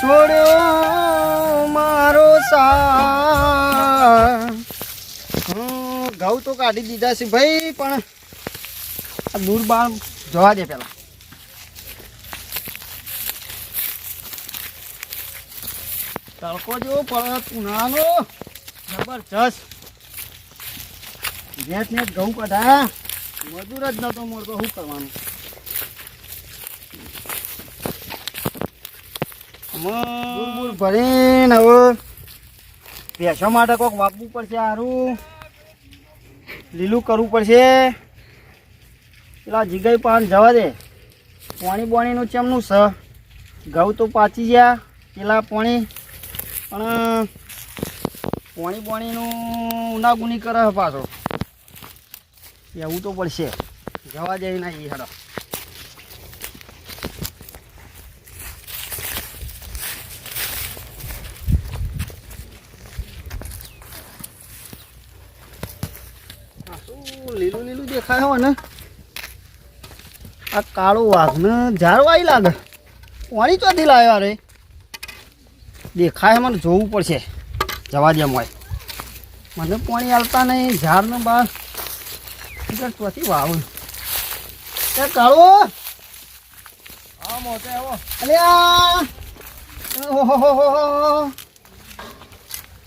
છોડ્યો મારો સા ઘઉં તો કાઢી દીધા છે ભાઈ, પણ આ દૂર બાર જવા દે પેલા. તડકો જેવો પડે ઉનાળાનો જબરજસ્ત. નેટ નેટ ઘઉં કઢાયા, મજૂર જ નતો મળતો, શું કરવાનું? બુર ભરીને હવે ભેંસો માટે કોઈક વાપવું પડશે, સારું લીલું કરવું પડશે. પેલા જીગાઈ પાન જવા દે, પાણી બોણીનું ચેમનું છે? ઘઉં તો પાચી ગયા, પેલા પાણી પણ પાણી બોણીનું ઉનાગુની કરે પાછો, એવું તો પડશે. જવા દે ના એ હેડો. લીલું લીલું દેખાય હોય ને, આ કાળો વાઘને ઝાડવાઈ લાગે. પાણી ચોથી લાવ્યો રે, દેખાય મને જોવું પડશે. જવા દે મોય, મને પાણી હાલતા નહીં. ઝાડને બહાર ચોથી વાવ કાળો. હા મોતે આવો. અલ્યા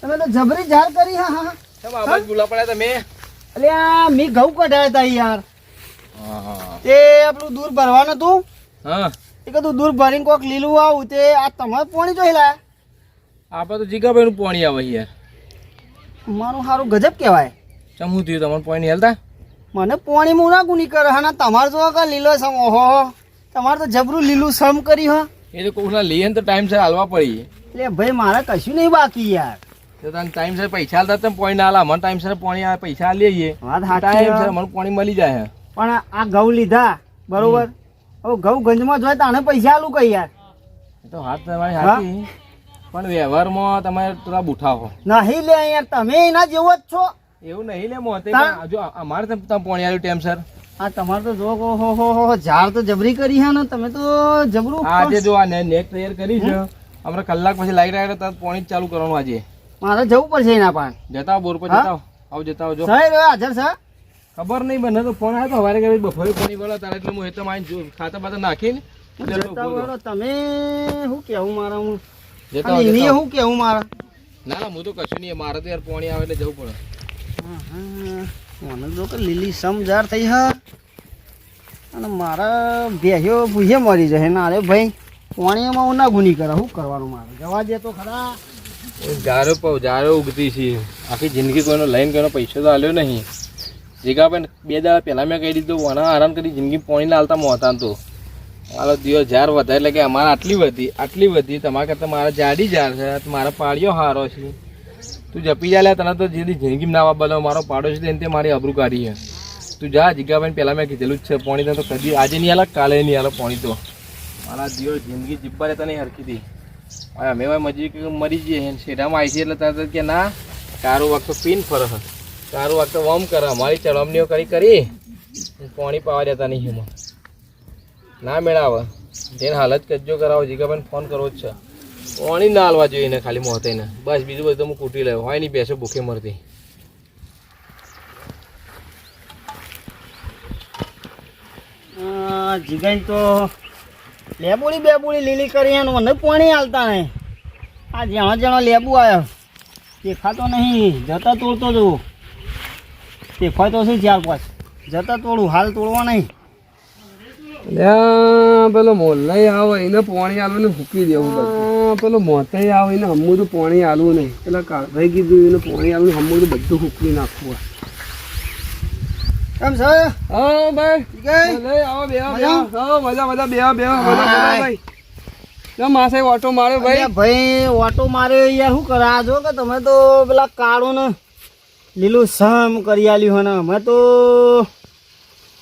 તમે તો જબરી ઝાડ કરી. હા હા કેમ આવાજ બોલા પડ્યા તમે? અલ્યા મેં ઘઉં કઢાયા હતા યાર. તે આપણું દૂર ભરવાનું હતું. હા એ કીધું દૂર ભરીને કોઈક લીલું આવું, તે આ તમારે પાણી જોઈ લાયા. આપણે તો જીગાભાઈ નું પાણી આવે યાર. મારું સારું ગજબ કહેવાય. ચમ હું થયું તમારું પાણી હાલતા? મને પાણી મુનાકું નહીં કરે. હા તમારે જો કે લીલો સમ. ઓહો, તમારે તો જબરું લીલું સમ કરી. હા એ તો કોકના લઈએ ને તો ટાઈમ સર હાલવા પડી. એટલે ભાઈ મારે કશું નહીં બાકી યાર. તો તને ટાઈમ સર પૈસા હાલતા તમે પાણી ના હાલા, મને ટાઈમ સર પાણી આવે પૈસા હાલીએ છીએ. વાત સાચી. ટાઈમ સર મને પાણી મળી જાય. પણ આ ઘઉં લીધા બરોબર, હવે ઘઉં ગંજમાં જોઈ તાણે પૈસા આલું કઈ યાર. એ તો હાથ તમારી હાથી, પણ વ્યવહારમાં તમે થોડા બુઠા હો. નહીં લે યાર, તમે એના જેવો જ છો. એવું નહીં લે મોતે, જો અમારે તમે પાણી આવ્યું ટાઈમ સર. આ તમારે તો જો હો ઝાડ તો જબરી કરી છે ને, તમે તો જબરું. આજે જો આ નેટ તૈયાર કરી છે, અમારે કલાક પછી લાઈટ આવે તો પાણી ચાલુ કરવાનું. આજે મારે જવું પડશે એના પાન. જતા બોર પર જતા આવ જતા આવજો. સાહેબ હાજર છે? ખબર નહીં, બને તો ફોન આવ્યો તો હવારે કરી બપોરે પાણી બોલો તારે, એટલે હું એટલે મારી જો ખાતા બાતા નાખીને જતા વળો. તમે શું કેવું મારા? હું જતા શું કેવું મારા? ના ના હું તો કશું નહીં, મારે તો યાર પાણી આવે એટલે જવું પડે. મને જો કે લીલી સમજાર થઈ હા, અને મારા ભેહ્યો ભૂહે મરી જાય. ના અરે ભાઈ પાણીમાં હું ના ગુની કરે, શું કરવાનું? મારે જવા દે તો ખરા. જારો ઉગતી છે આખી જિંદગી, કોઈનો લઈને કોઈનો પૈસો તો આલ્યો નહીં. જીગા પણ 2 દાડા પહેલાં મેં કહી દીધું વણા આરામ કરી જિંદગી પાણી ના હાલતા મોતા તો મારો દિવસ ઝાર વધારે, એટલે કે અમારે આટલી વધી તમારા કરતાં મારા જાડી ઝાર છે, મારા પાડ્યો હારો છે. તું જપી જા લે, તને તો જેથી જિંદગી ના વાપરો મારો પાડો છે તેને મારી આબરૂ કાઢી છે. તું જા જીગાભાઈ, પહેલાં મેં કીધેલું જ છે પાણી તો કદી આજે નહીં હાલે કાલે નહીં હાલે પાણી. તો મારા દિવસ જિંદગી જીબ્બા રહેતા નહીં હરખી હતી. અમે મજૂરી મરી જઈએ શેઢામાં આવી છે એટલે તરત કે ના કારું વખત પીન ફરે, કારું વખત વમ કરે. અમારી ચડમણીઓ કરી પાણી પાવા દેતા નહીં એમાં ના મેળાવે. જેને હાલત કજ્જો કરાવો જીગાભાઈને ફોન કરવો જ છે. પાણી ના હાલવા જોઈએ ને ખાલી મોતે ને બસ, બીજું બધું હું કૂટી લેવું હોય નહીં. બેસો ભૂખે મરતી. જીગાઈ તો બેબુળી લીલી કરી એનું મને પાણી હાલતા નહીં. આ જણો લેબુ આવ્યો દેખાતો નહીં, જતા તોડતો જવું. દેખાય તો શું 4-5 જતા તોડું, હાલ તોડવા નહીં. પેલો મોલ્લાઈ આવે એને પાણી આલવું ને ફૂકી દેવું. પેલો મોતાઈ આવે એને હમું તો પાણી આલવું નહીં. પેલા કાળભાઈ કીધું એને પાણી આલવું હમું તો બધું ફૂકી નાખવું. કેમ છે? હા ભાઈ આવો બેહો માસે ઓટો માર્યો ભાઈ ઓટો માર્યો યાર. શું કરે આ જો કે તમે તો પેલા કાળું ને લીલું સમ કરી આલ્યું હોય ને, અમે તો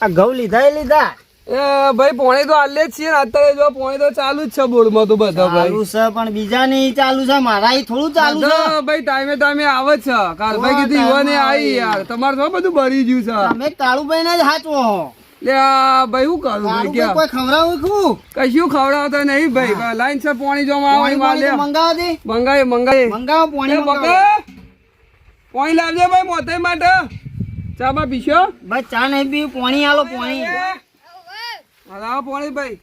આ ઘઉં લીધા. ભાઈ પોણી તો આલે જ છીએ ને અત્યારે જો પોણી તો ચાલુ જ છે બોર્ડમાં તો બધા ચાલુ છે, પણ બીજા નહીં ચાલુ છે. મારા અહીં થોડું ચાલુ છે ભાઈ. ટાઈમે આવે જ છે. કાલભાઈ કીધું ઈવાને આવી યાર, તમારે તો બધું ભરી ગયું છે. તમે કાળુભાઈ ને જ હાચવો. લે આ ભાઈ હું કરું ભાઈ સારું ક્યાં કોઈ ખવડાવું છું કશું ખવડાવતા નહીં ભાઈ લાઈન છે પાણી જોવા આવે પાણી તો મંગાવો દે મંગાય મંગાવો પાણી મંગાવો પાણી લાવજે ભાઈ મોતે માટે ચા બા પીશો ભાઈ ચા નહીં પી પાણી આલો પાણી લાવો પાણી ભાઈ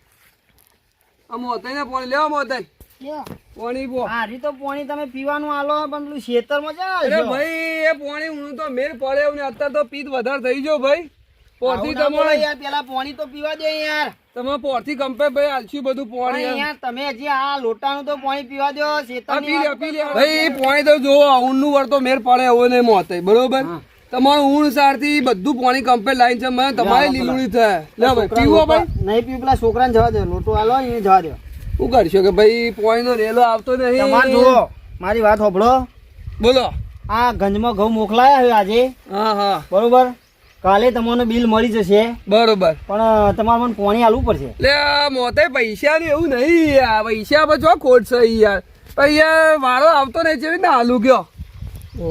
આ મોતે ને પાણી લેવો મોતે પાણી પો હારી તો પાણી તમે પીવાનું આલો પણ પેલું ખેતરમાં જા અરે ભાઈ એ પાણી હું તો મેર પડે એવું ને અત્યારે તો પીત વધારે થઈ ગયો ભાઈ પોરથી તમારે યાર પેલા પાણી તો પીવા દે યાર તમે પોરથી કંપે ભાઈ આલશું બધું પાણી પણ યાર તમે હજી આ લોટાનું તો પાણી પીવા દો ખેતરની પી લે ભાઈ પાણી તો જોવો ઊંડનું વર તો મેર પડે એવો નહીં મોતે બરોબર તમારું ઊંડ સારથી બધું પાણી કંપે લાઈન છે મને તમારે લીલુડી થાય લે ભાઈ પીવો ભાઈ નહીં પીવું પેલા છોકરાને જવા દે લોટો આલો એને જવા દે શું કરશો કે ભાઈ પાણી નો રેલો આવતો નહીં તમારે જુઓ મારી વાત સાંભળો બોલો આ ગંજમાં ઘઉં મોકલાયા હવે આજે હા બરોબર કાલે તમને બિલ મળી જશે બરોબર પણ તમારે મને પાણી આલવું પડશે એટલે મોતે પૈસા ને એવું નહીં યાર પૈસા પર જો ખોટ છે યાર પણ યાર વારો આવતો નહીં છે ને હાલું ગયો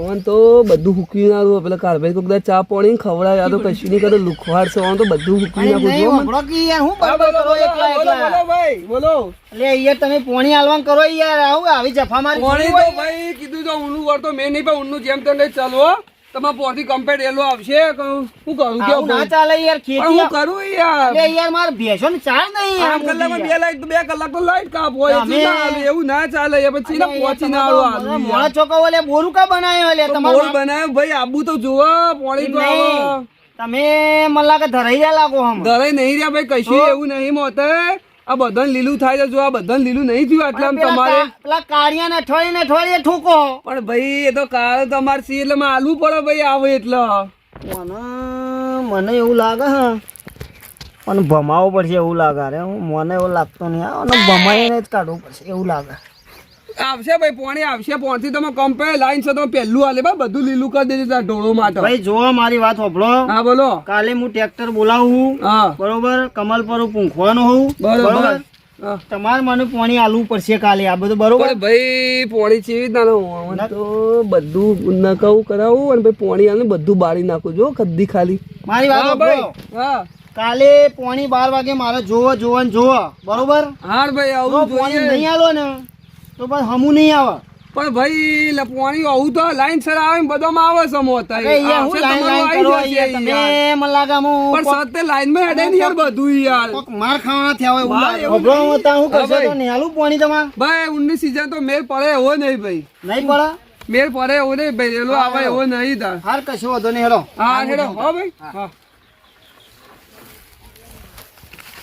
ઓન તો બધું હુકી નાખું પેલા કારભાઈ કોઈ ચા પાણી ખવડાવે તો કશું નહીં કરે લુખવાડ છે ઓન તો બધું હુકી નાખું નહીં સાંભળો કે યાર હું બરાબર કરો એકલા એકલા ભાઈ બોલો એટલે યાર તમે પાણી આલવાનું કરો યાર આવું આવી જફા મારી પાણી તો ભાઈ કીધું તો ઊંનું વર તો મેં નહીં પણ ઊંનું જેમ તેમ નહીં ચાલો તમારે પોરથી કમ્પેર એલો આવશે શું કરું આવું ના ચાલે યાર પણ ખેતી હું કરું યાર એટલે યાર મારે ભેંસો ને ચાર નહીં યાર આમ કલાકમાં 2 કલાક તો લાઈટ કાપ હોય એવું ના ચાલે એ પછી ને પહોંચી ના આવું મોડા ચોકા ઓલે બોરું કા બનાવ્યો એટલે બોર તમારે બનાવ્યો ભાઈ આબુ તો જોવો પાણી તો આવો તમે મને લાગે ધરાઈ રહ્યા લાગો હમ ધરે નહીં રહ્યા ભાઈ કશું એવું નહીં મોતે આ બધાને લીલું થાય છે જો આ બધાને લીલું નહીં થયું એટલે આમ તમારે પેલા કાળિયા ને અઠવાડિયે ઠોકો પણ ભાઈ એ તો કાળ તમારે સી એટલે આલવું પડે ભાઈ આવે એટલે મને એવું લાગે હા પણ ભમાવવું પડશે એવું લાગે રે મને એવું લાગતો નહીં અને ભમાઈને જ કાઢવું પડશે એવું લાગે આવશે ભાઈ પાણી આવશે પોણથી તમે કમ્પે લાઈન છે તો પહેલું હાલે ભાઈ બધું લીલું કરી દેજો તાર ઢોળો માટે ભાઈ જો મારી વાત સાંભળો હા બોલો કાલે હું ટ્રેક્ટર બોલાવું હા બરોબર કમલ પર પૂંખવાનો હોઉં બરોબર તમારે મને પાણી આલવું પડશે કાલે આ બધું બરોબર પણ ભાઈ પાણી ચેવી ના તો બધું નકાવું કરાવું અને ભાઈ પાણી આલે બધું બાળી નાખું જો કદ્દી ખાલી મારી વાત સાંભળો હા કાલે પોણી 12 વાગે મારે જોવો બરોબર હાર ભાઈ જો આવું પાણી જોઈએ નહીં આલો ને તો બસ હમું નહીં આવે પણ ભાઈ પાણી આવું તો લાઈન સર આવે ને બધામાં આવે સમોતા અરે યાર હું લાઈન કરો યાર તમે મને લાગે હું પણ સાથે લાઈન માં હેડે ને યાર બધું યાર કોક માર ખાવાના થયા હોય એવું લાગે ખબરો હતા હું કરશે તો નહીં આલું પાણી તમાર ભાઈ ઉન્ની સીઝન તો મેર પડે એવો નહીં ભાઈ નહીં પડે મેર પડે એવો નહીં ભાઈ એલો આવે એવો નહીં તાર હાર કશો વધો નહીં હેડો હા હેડો હા ભાઈ હા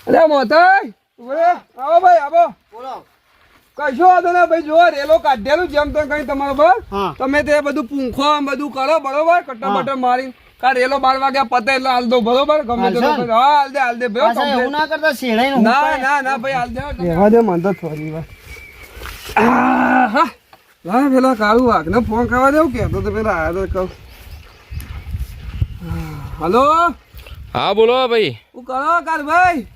અરે મોતાઈ આવો ભાઈ આવો બોલો કશો વાંધો ના ભાઈ જો રેલો કાઢેલું જેમ તો કઈ તમારો બસ હા તમે તે બધું પૂંખો બધું કરો બરોબર કટ્ટા બટ્ટા મારી કા રેલો 12 વાગ્યા પતે એટલે હાલ દો બરોબર ગમે તે હા હાલ દે ભાઈ પાછા એવું ના કરતા શેડાઈ ના ભાઈ હાલ દે રહેવા દે મને તો થોડી વાર હા હા પેલા કાળું વાઘ ને ફોન ખાવા દેવું કેતો તો પેલા આયા તો કહું હલો હા બોલો ભાઈ હું કરો કાર ભાઈ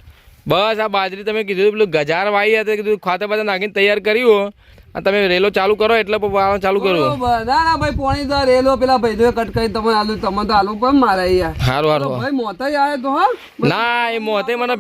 બસ આ બાજરી તમે કીધું પેલું ગજાર વાવી હતી કીધું ખાતર બધા નાખીને તૈયાર કર્યું અને તમે રેલો ચાલુ કરો એટલે વાળો ચાલુ કરો બરોબર ના ભાઈ પોણી તો રેલો પેલા ભાઈ કટ કરી તમે આલુ તમે તો આલુ પણ મારે યાર સારું સારું ભાઈ મોતા આવે તો હા ના એ મોહતે મને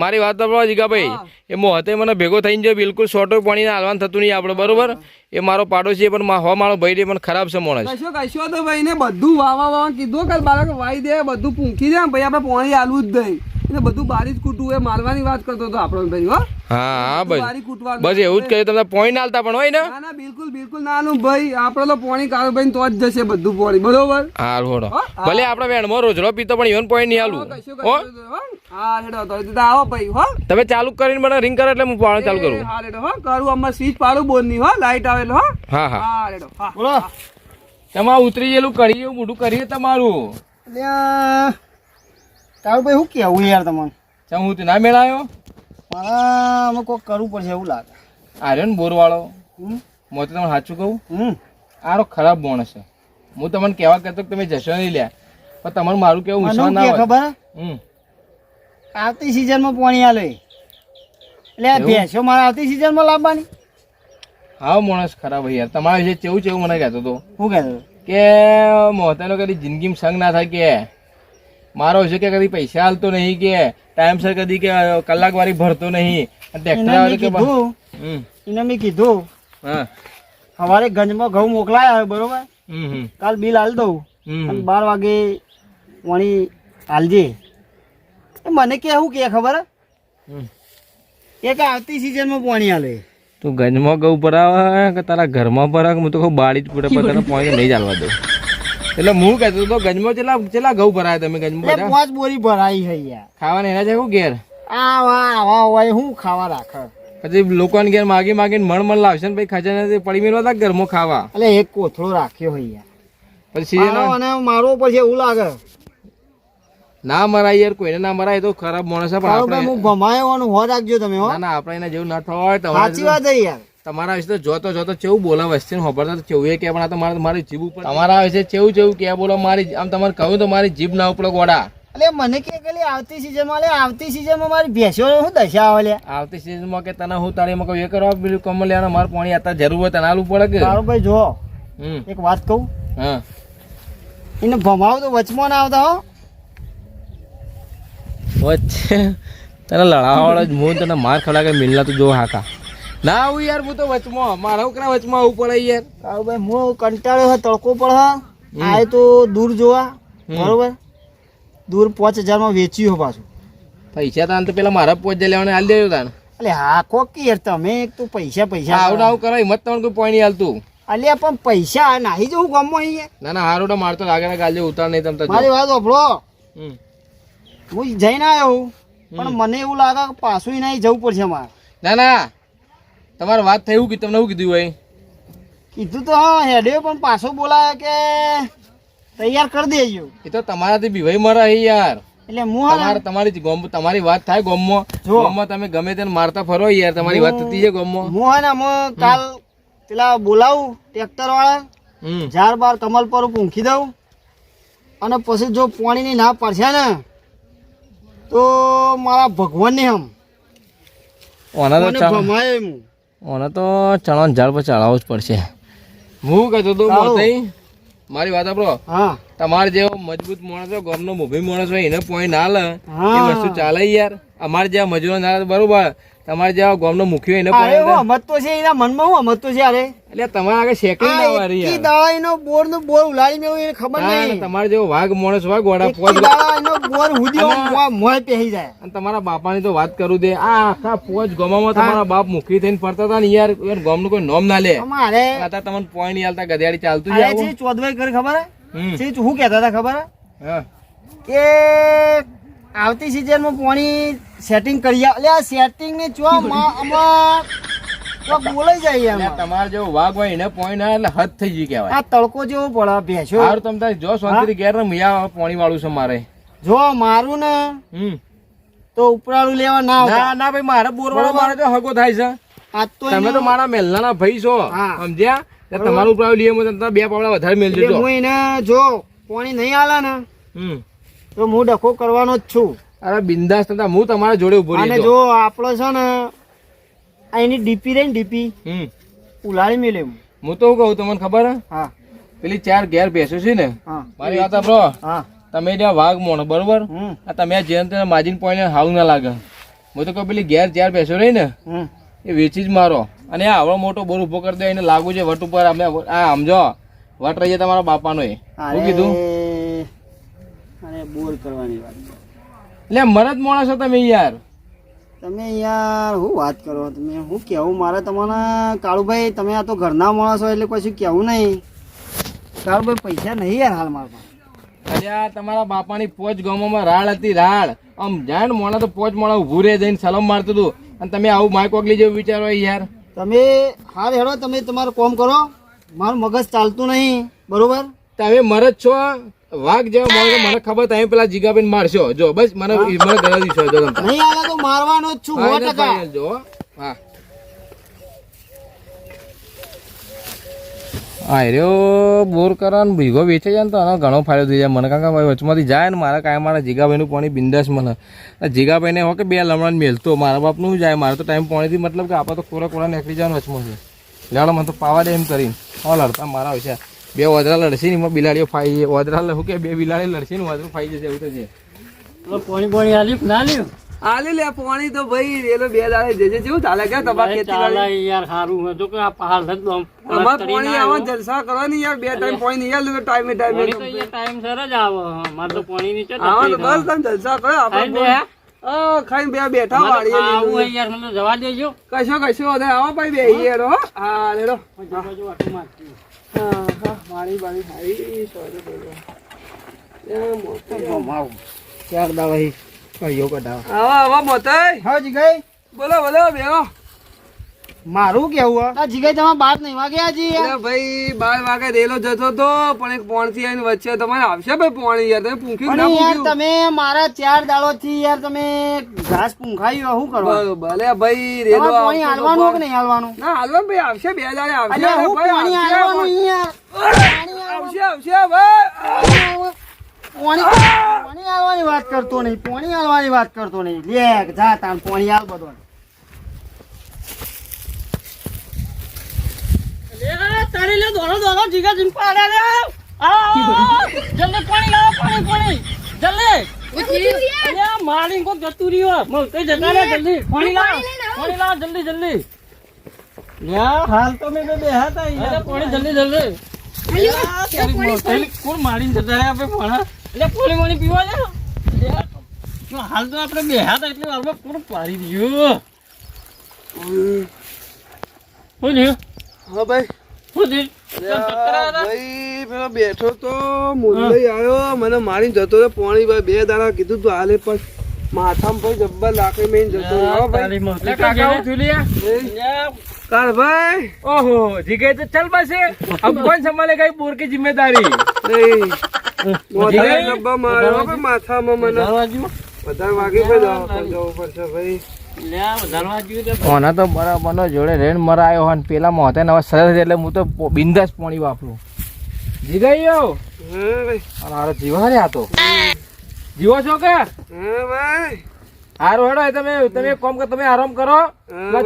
મારી વાત તો જીગા ભાઈ એ મોહતે મને ભેગો થઈને જો બિલકુલ શોર્ટો પાણી હાલવાનું થતું નહીં આપણે બરોબર એ મારો પાડોશી પણ હો મારો ભાઈ પણ ખરાબ છે માણસ કશો તો ભાઈ ને બધું વાવા કીધું કે બાળક વાઈ દે બધું પૂંખી દે ભાઈ આપણે પાણી આલવું જ નહીં એટલે બધું બારી જ કૂટવું એ મારવાની વાત કરતો હતો આપણો ભાઈ હો હા બસ બારી કૂટવાનું બસ એવું જ કહ્યું તમને પોઈન્ટ હાલતા પણ હોય ને ના બિલકુલ નાનું ભાઈ આપણે તો પાણી કાળો ભાઈ તો જ જશે બધું પાણી બરોબર હા હોડો ભલે આપણે વેણમાં રોજડો પીતો પણ ઇવન પોઈન્ટ નહીં હાલવું હો હા હેડો તો આવો ભાઈ હો તમે ચાલુ કરીને મને રિંગ કરો એટલે હું પાણી ચાલુ કરું હા હેડો હો કરું આમાં સ્વિચ પાડું બોર ની હો લાઈટ આવેલો હો હા હા હા હેડો હા બોલો તમારે ઉતરી ગયેલું કરી એવું મોટું કરીએ તમારું તારું ભાઈ શું કેવું યાર તમને ચમ હું ના મેળાયો મારા અમે કોક કરવું પડશે એવું લાગે આર્યો ને બોર વાળો હું તો તમને સાચું કહું આરો ખરાબ માણસ છે હું તમને કહેવા કહેતો કે તમે જશો નહીં લ્યા પણ તમારું મારું કેવું વિશ્વાસ ના હોય ખબર આવતી સિઝનમાં પાણી આલે એટલે ભેંસો મારે આવતી સિઝનમાં લાવવાની હા માણસ ખરાબ હોય યાર તમારા વિશે કેવું કેવું મને કહેતો હતો શું કહેતો કે મોહતાનો કદી જિંદગીમાં સંગ ના થાય કે મારો છે કે કદી પૈસા હાલતો નહીં, કે ટાઈમસર કદી કે કલાક વાળી ભરતો નહીં. અને એને ટ્રેક્ટર મેં કે કીધું હમ એને મેં કીધું હા સવારે ગંજમાં ઘઉં મોકલાયા બરોબર, હમ કાલ બિલ હાલ દઉં હમ અને 12 વાગે વણી હાલજે. એ મને કે શું કે ખબર હે? હમ. એ કે આવતી સિઝનમાં પાણી હાલે. તું ગંજમાં ઘઉં ભરાવે કે તારા ઘરમાં ભરાવે? હું તો કહું બાળી જ પડે, પણ તને પાણી નહીં ચાલવા દઉં. એટલે હું કહેતો તો ગંજમાં કેટલા ઘઉં ભરાય તમે ગંજમાં એટલે બધા? 5 બોરી ભરાઈ છે યાર. ખાવાના એના છે શું ઘેર? આવા હોય શું ખાવા રાખે? પછી લોકોને ઘેર માગી માગીને મણ લાવશે ને પછી ખજાના પડી મેળવા તા ઘરમાં ખાવા. એટલે એક કોથળો રાખ્યો હોય યાર. પછી મારો અને મારો પછી એવું લાગે ના મરાય યાર, કોઈને ના મરાય, એ તો ખરાબ માણસ છે. પણ તારું ભાઈ આપણે હું ભમાયવાનું હો રાખજો તમે હો. ના ના આપણે એના જેવું ના થવા હોય. સાચી વાત છે યાર. તમારા વિશે તો જોતો જોતો કેવું બોલે વસ્તી ખબર તો કેવું એ કે પણ આ તો મારી જીભ ઉપર તમારા વિશે કેવું કે બોલો મારી આમ તમારે કહ્યું તો મારી જીભ ના ઉપડો ગોડા. એટલે મને કે પેલી આવતી સિઝનમાં લે આવતી સિઝનમાં મારી ભેંસો શું દશા આવે લે. આવતી સિઝનમાં કે તને હું તારી માં કહું એ કરવા પેલું કમલ લેવાનું મારે પાણી અત્યારે જરૂર હોય તને આલવું પડે કે. તારો ભાઈ જો હમ એક વાત કહું, હા એને ભમાવ તો વચમાં ના આવતા હો. વચ્ચે તને લડાવાળો જ હું તને માર ખવડા કે મિલના તું જો હાકા ના આવું યાર. હું તો વચમાં મારા છોકરા વચમાં આવવું પડે યાર. તારો ભાઈ હું કંટાળ્યો છે, તડકો પડે આ તો દૂર જોવા બરોબર, દૂર 5000 માં વેચ્યું હો પાછું. પૈસા તાન તો પેલા મારા પોચ લેવાને હાલ દેજો તાન. એટલે હા કોક કે યાર તમે એક તો પૈસા આવું આવું કરો હિંમત તમને કોઈ પોઈન્ટ હાલતું. અલ્યા પણ પૈસા નાહી જવું ગામમાં અહીંયા. ના ના હારું તો મારતો લાગે ને ગાલે ઉતાર નહીં તમ મારી વાત સાંભળો, હમ હું જઈને આવ્યો પણ મને એવું લાગે કે પાછું નહીં જવું પડશે મારે. ના ના તમારે વાત થઈ એવું તમને શું કીધું ભાઈ? કીધું તો હા હેડે પણ પાછો બોલાય કે તૈયાર કરી દેજો. એ તો તમારાથી બીવાઈ મરે યાર. એટલે હું હા તમારી વાત થાય ગોમમાં, જો. ગોમમાં તમે ગમે તેને મારતા ફરો યાર. તમારી વાત થતી છે ગોમમાં. હું હે ને અમે કાલ પેલા બોલાવું ટ્રેક્ટર વાળા હમ 4 કમલ પર પૂંખી દઉં અને પછી જો પાણીની ના પડશે ને તો મારા ભગવાનને હમ ઓના તો મને ચા- ભમાય એમ. ઓને તો ચણા ઝાડ પર ચડાવવું જ પડશે. હું કહેતો તો સારું. મોતઈ, મારી વાત આપણો હા તમારે જેવો મજબૂત માણસ હોય ગામનો મોભી માણસ હોય એને પોઈન્ટ ના લે એ હા. વસ્તુ ચાલે યાર. અમારે જેવા મજૂરો ના લે તો બરોબર, તમારે જેવા ગામનો મુખી હોય એને અરે પોઈન્ટ હું અમત તો છે એના મનમાં હું અમત તો છે. અરે એટલે તમારે આગળ શેકડી ના વારી યાર. દાડા એનો બોર નો બોર ઉલાડી મેળવું એને ખબર ના, નહીં. તમારે જેવો વાઘ માણસ હોય ગોડા એકી પોચ દાડા એનો બોર હુધી મોય પહેરી જાય. અને તમારા બાપાની તો વાત કરું દે. આ આખા પોચ ગામમાં તમારા બાપ મુખી થઈને ફરતા હતા ને યાર, ગામનું કોઈ નોમ ના લે. અમારે અત્યારે તમને પોઈન્ટ હાલતા ગધેડી ચાલતું જ અરે આવું. છે ચોદવાઈ કરી ખબર હે? હમ છે શું કહેતા હતા ખબર હે? હા કે આવતી સિઝનમાં પાણી સેટિંગ કરી એટલે આ સેટિંગ ને ચો આમાં કોક બોલાઈ જાય એટલે એમાં. તમારે જેવો વાઘ હોય એને પોઈન્ટ ના એટલે હદ થઈ ગઈ કહેવાય. આ તડકો જેવો પડે ભેંસો. સારું તમે તારે જો શાંતિથી ઘેર ને મિયા પાણી વાળું છે મારે. જો મારું ને હમ તો ઉપરાળું લેવા ના આવતા. ના ના ભાઈ મારે બોર વાળો મારે તો હગો થાય છે. આજ તો તમે તો મારા મેલના ભાઈ છો હા. સમજ્યા? એટલે તમારું ઉપર લીએ તમે 2 પાવડા વધારે મેલજો. એટલે હું એને જો પાણી નહીં આલે ને હમ તો હું ડખો કરવાનો જ છું. અરે બિંદાસ થતા હું તમારા જોડે ઉભો અને રહ્યો. જો આપણો છે ને આ એની ડીપી રહી ને ડીપી હમ ઉલાળી મેલે હું. હું તો શું કહું તમને ખબર હે? હા પેલી 4 ઘેર ભેંસો છે ને, હા મારી વાત સાંભળો. હા તમે જ્યાં વાઘ મોણો બરોબર, હમ આ તમે આ જેમ તેને માજીને પોઈને હાવ ના લાગે. હું તો કહું પેલી ઘેર 4 ભેંસો રહી ને હમ એ વેચી જ મારો. અને આ આવડો મોટો બોર ઉભો કરી દે એને લાગુ છે વટ ઉપર. અમે આ સમજો વટ રહી છે તમારા બાપાનો. એ શું કીધું? અરે બોર કરવાની વાત. એટલે મરદ માણસ છો તમે યાર. તમે યાર હું વાત કરો તમે હું કેવું મારે તમને કાળુભાઈ તમે આ તો ઘરના માણસ હોય એટલે કશું કેવું નહીં. કાળુભાઈ પૈસા નહીં યાર હાલ મારા પાસે. અરે આ તમારા બાપાની પોચ ગામમાં રાળ હતી રાળ. આમ જાણ મોણા તો પોચ મોણા ઉભું રહે જઈને સલામ મારતું હતું અને તમે આવું માય કોકલી જેવું વિચારો યાર. તમે હાલ હેડો તમે તમારું કામ કરો, મારું મગજ ચાલતું નહીં બરોબર. તમે મરદ છો વાઘ જેવા માણસો મને ખબર તમે પેલા જીગાબેન મારશો જો બસ મને ઘણા દિવસો જો તમે નહીં આલે તો મારવાનો જ છું 100%. જો હા હા રહ્યો બોર કરવાનો ભીગો વેચે જાય ને તો આનો ઘણો ફાયદો થઈ જાય મને. કારણ કે ભાઈ વચમાંથી જાય ને મારા કાંઈ મારા જીગાભાઈનું પાણી બિંદાસ મને. જીગાભાઈને હો કે 2 લમણાને મેલતો મારા બાપનું જાય. મારે તો ટાઈમ પાણીથી મતલબ કે આપણે તો કોરા નીકળી જવાનું વચમાંથી લેવાડો મને તો પાવા દે એમ કરીને હા લડતા મારા વિશે બે ઓદરા લડશે ને એમાં બિલાડીઓ ફાઈ ઓદરા શું કે બે બિલાડી લડશે ને ઓદરું ફાઈ જશે એવું તો છે. પાણી આલ્યું ના લ્યું આલે લે પાણી તો ભાઈ રેલો 2 દાડે જેજે જેવું ચાલે કે તમાર ખેતીવાડી યાર સારું હતું કે આ પહાડ હતો અમાર પાણી આવા જલસા કરો ને યાર 2 ટાઈમ પાણી નહીં આલે તો ટાઈમે ટાઈમ સર જ આવે મારે તો પાણી નીચે આવા તો બસ તમે જલસા કરો આપણે ખાઈને બેઠા વાળીએ લીધું યાર મને જવા દેજો કશો હવે આવો ભાઈ બે યાર હો હા લેરો હા વાળી હારી સોરી બોલો એ મોટો માવ ચાર દાવા કયો કઢાવ આવા મોતાઈ હા જીગાઈ બોલો બેહો મારું કેવું આ જીગાઈ તમે બાર નહીં વાગ્યા જી અરે ભાઈ 12 વાગે રેલો જતો તો પણ એક પોણ થી આઈને વચ્ચે તમારે આવશે ભાઈ પોણી યાર તમે પૂંખ્યું ના યાર પૂંખ્યું તમે મારા 4 દાડો થી યાર તમે ઘાસ પૂંખાયું શું કરવા બરોબર અલે ભાઈ રેલો પાણી હાલવાનું કે નહીં હાલવાનું ના હાલવા ભાઈ આવશે 2 દાડે આવશે અલ્યા હું ભાઈ, પાણી આવશે, હાલવાનું યાર આવશે ભાઈ પાણી હાલવાની વાત કરતો નહીં પાણી હાલવાની વાત કરતો નહીં લે જા તાન પાણી હાલ બધો તારી લે દોડો જીગા જીન પાડે લે જલ્દી પાણી લાવો પાણી જલ્દી અલ્યા મારી કોક જતું રહ્યો મોતે જતા રે જલ્દી પાણી લાવો જલ્દી યા હાલ તો મે બે હતા યાર પાણી જલ્દી કોણ મારીને જતા રહ્યા આપણે ભણા એટલે પાણી પીવા જાય હાલ તો આપણે બે હતા એટલે હાલમાં કોણ પાડી દીધું શું થયું હા ભાઈ શું થયું ભાઈ પેલો બેઠો તો મુંબઈ આવ્યો મને મારી જતો રહ્યો પોણી ભાઈ 2 દાડા કીધું તું હાલે પણ માથામાં ભાઈ જબ્બર લાકડી મેં જતો રહ્યો ભાઈ કાર ભાઈ ओहो जीगे तो चल बस अब कौन संभालेगा ये बोर की जिम्मेदारी નહીં મોઢાએ ડબ્બા માર્યો ભાઈ માથામાં મને વધારે વાગી ભાઈ દવાખાને જવું પડશે ભાઈ ઓના તો બરાબર નો જોડે રેન મરાયો હોય પેલા મોતે નવા સરસ એટલે હું તો બિંદાસ પાણી વાપરું જીગાઈયો હા ભાઈ અરે જીવા રે આ તો જીવો છો કે હા ભાઈ હારો હેડો તમે કોમ કે તમે આરામ કરો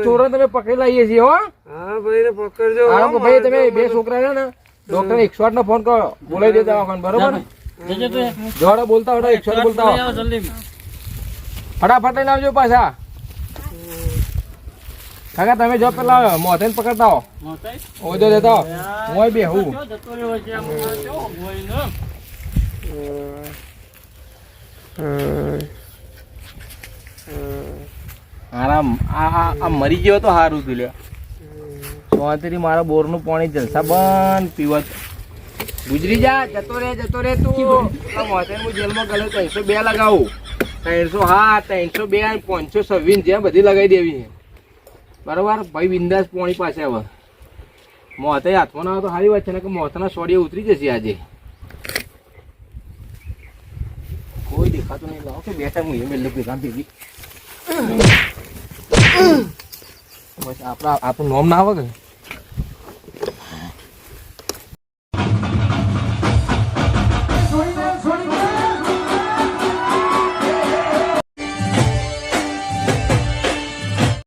ચોરો તમે પકડી લઈએ છીએ હો હા ભાઈ ને પકડજો આરામ કરો ભાઈ તમે બે છોકરા છે ને ડોક્ટર 108 નો ફોન કરો બોલાવી દેતા દવાખાને બરોબર જોડે બોલતા હોય 108 બોલતા હો ફટાફટ લઈને આવજો પાછા કાકા તમે જો પેલા મોથે પકડતા હો ઓજો દેતા હું બે હું આરામ આ મરી ગયો તો સારું તું લ્યો સોતરી મારા બોરનું પાણી જલસા બંધ પીવત ગુજરી જા જતો રે તું મોથે હું જેલમાં ગયો 302 લગાવું 307 302 526 જ્યાં બધી લગાવી દેવી છે બરોબર ભાઈ બિંદાસ પાણી પાસે હવે મોતે હાથમાં ના આવે તો સારી વાત છે ને કે મોતના સોડિયા ઉતરી જશે આજે કોઈ દેખાતું નહીં લાવો કે બેઠા હું મેં લોકો કામ ભેગી બસ આપણું નોમ ના આવે કે